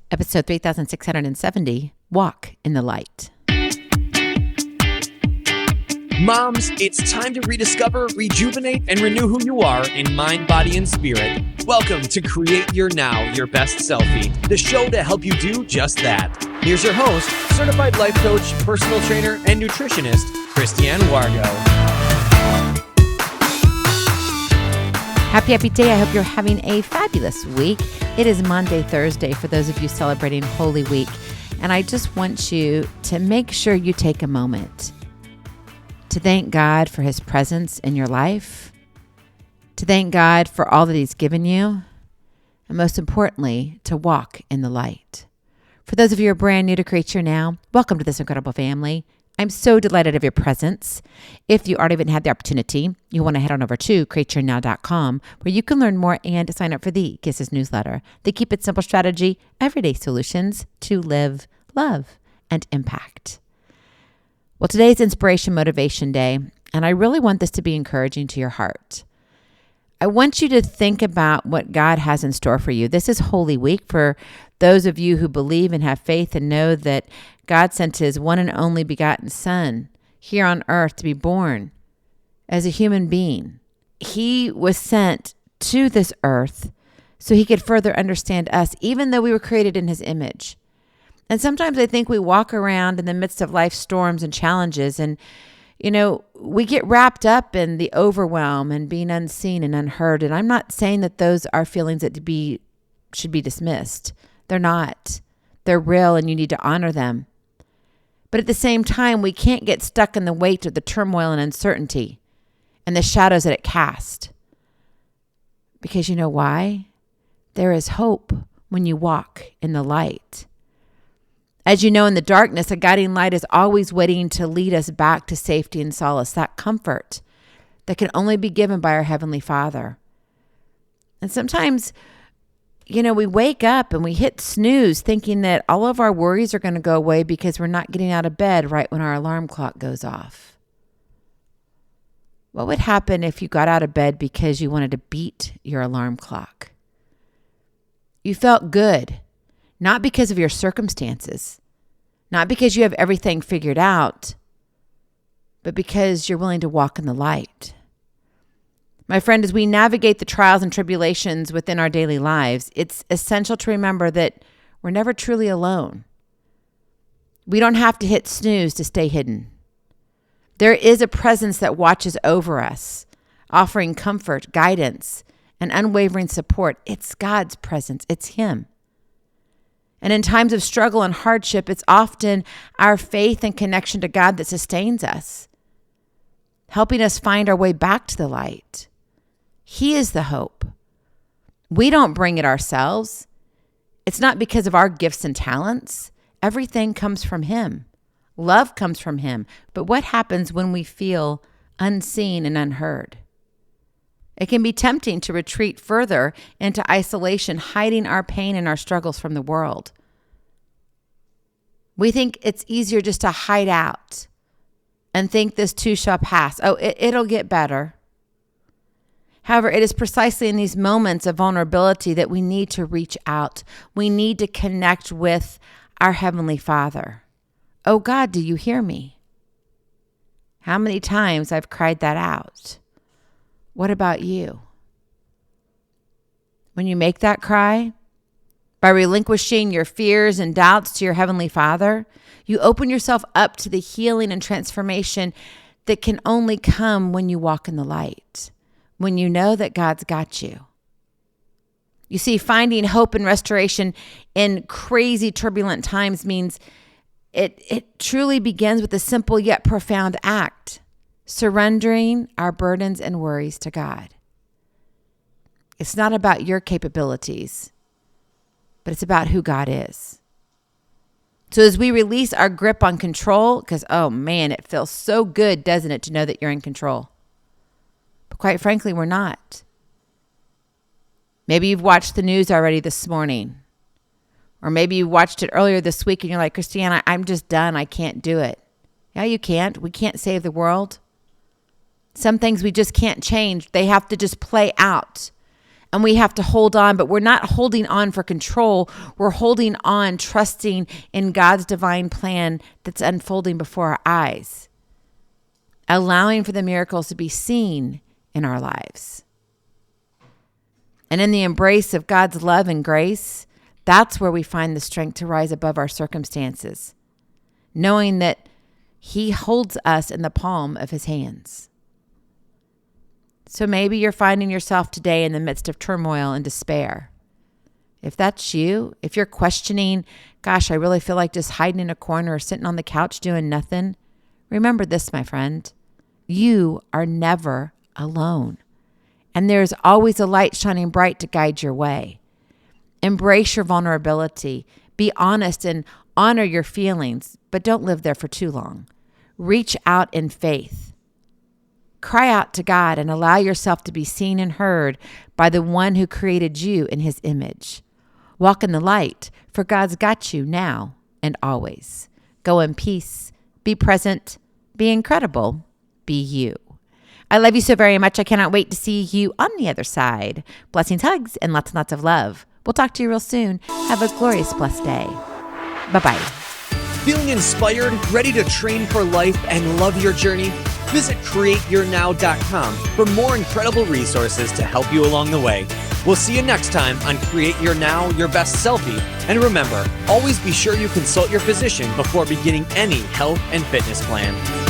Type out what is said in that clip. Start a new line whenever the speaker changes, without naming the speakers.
Episode 3670, Walk in the Light.
Moms, it's time to rediscover, rejuvenate, and renew who you are in mind, body, and spirit. Welcome to Create Your Now, Your Best Selfie, the show to help you do just that. Here's your host, certified life coach, personal trainer, and nutritionist, Christiane Wargo.
Happy day. I hope you're having a fabulous week. It is Monday, Thursday for those of you celebrating Holy Week. And I just want you to make sure you take a moment to thank God for his presence in your life, to thank God for all that he's given you, and most importantly, to walk in the light. For those of you who are brand new to Create Your Now, welcome to this incredible family. I'm so delighted of your presence. If you already haven't had the opportunity, you want to head on over to createyournow.com where you can learn more and sign up for the Kisses newsletter. The Keep It Simple strategy, everyday solutions to live, love, and impact. Well, today's Inspiration Motivation Day, and I really want this to be encouraging to your heart. I want you to think about what God has in store for you. This is Holy Week for those of you who believe and have faith and know that God sent his one and only begotten Son here on earth to be born as a human being. He was sent to this earth so he could further understand us, even though we were created in his image. And sometimes I think we walk around in the midst of life's storms and challenges and, we get wrapped up in the overwhelm and being unseen and unheard. And I'm not saying that those are feelings that should be dismissed. They're not. They're real and you need to honor them. But at the same time, we can't get stuck in the weight of the turmoil and uncertainty and the shadows that it casts. Because you know why? There is hope when you walk in the light. As you know, in the darkness, a guiding light is always waiting to lead us back to safety and solace, that comfort that can only be given by our Heavenly Father. And sometimes, we wake up and we hit snooze thinking that all of our worries are going to go away because we're not getting out of bed right when our alarm clock goes off. What would happen if you got out of bed because you wanted to beat your alarm clock? You felt good. Not because of your circumstances, not because you have everything figured out, but because you're willing to walk in the light. My friend, as we navigate the trials and tribulations within our daily lives, it's essential to remember that we're never truly alone. We don't have to hit snooze to stay hidden. There is a presence that watches over us, offering comfort, guidance, and unwavering support. It's God's presence. It's him. And in times of struggle and hardship, it's often our faith and connection to God that sustains us, helping us find our way back to the light. He is the hope. We don't bring it ourselves. It's not because of our gifts and talents. Everything comes from him. Love comes from him. But what happens when we feel unseen and unheard? It can be tempting to retreat further into isolation, hiding our pain and our struggles from the world. We think it's easier just to hide out and think this too shall pass. Oh, it'll get better. However, it is precisely in these moments of vulnerability that we need to reach out. We need to connect with our Heavenly Father. Oh God, do you hear me? How many times I've cried that out? What about you? When you make that cry, by relinquishing your fears and doubts to your Heavenly Father, you open yourself up to the healing and transformation that can only come when you walk in the light, when you know that God's got you. You see, finding hope and restoration in crazy, turbulent times means it truly begins with a simple yet profound act. Surrendering our burdens and worries to God. It's not about your capabilities, but it's about who God is. So as we release our grip on control, because, oh man, it feels so good, doesn't it, to know that you're in control? But quite frankly, we're not. Maybe you've watched the news already this morning. Or maybe you watched it earlier this week and you're like, Christiane, I'm just done. I can't do it. Yeah, you can't. We can't save the world. Some things we just can't change. They have to just play out. And we have to hold on, but we're not holding on for control. We're holding on, trusting in God's divine plan that's unfolding before our eyes, allowing for the miracles to be seen in our lives. And in the embrace of God's love and grace, that's where we find the strength to rise above our circumstances, knowing that He holds us in the palm of His hands. So maybe you're finding yourself today in the midst of turmoil and despair. If that's you, if you're questioning, gosh, I really feel like just hiding in a corner or sitting on the couch doing nothing, remember this, my friend. You are never alone. And there's always a light shining bright to guide your way. Embrace your vulnerability. Be honest and honor your feelings, but don't live there for too long. Reach out in faith. Cry out to God and allow yourself to be seen and heard by the one who created you in His image. Walk in the light, for God's got you now and always. Go in peace. Be present. Be incredible. Be you. I love you so very much. I cannot wait to see you on the other side. Blessings, hugs, and lots and lots of love. We'll talk to you real soon. Have a glorious, blessed day. Bye-bye.
Feeling inspired, ready to train for life and love your journey? Visit createyournow.com for more incredible resources to help you along the way. We'll see you next time on Create Your Now, Your Best Selfie. And remember, always be sure you consult your physician before beginning any health and fitness plan.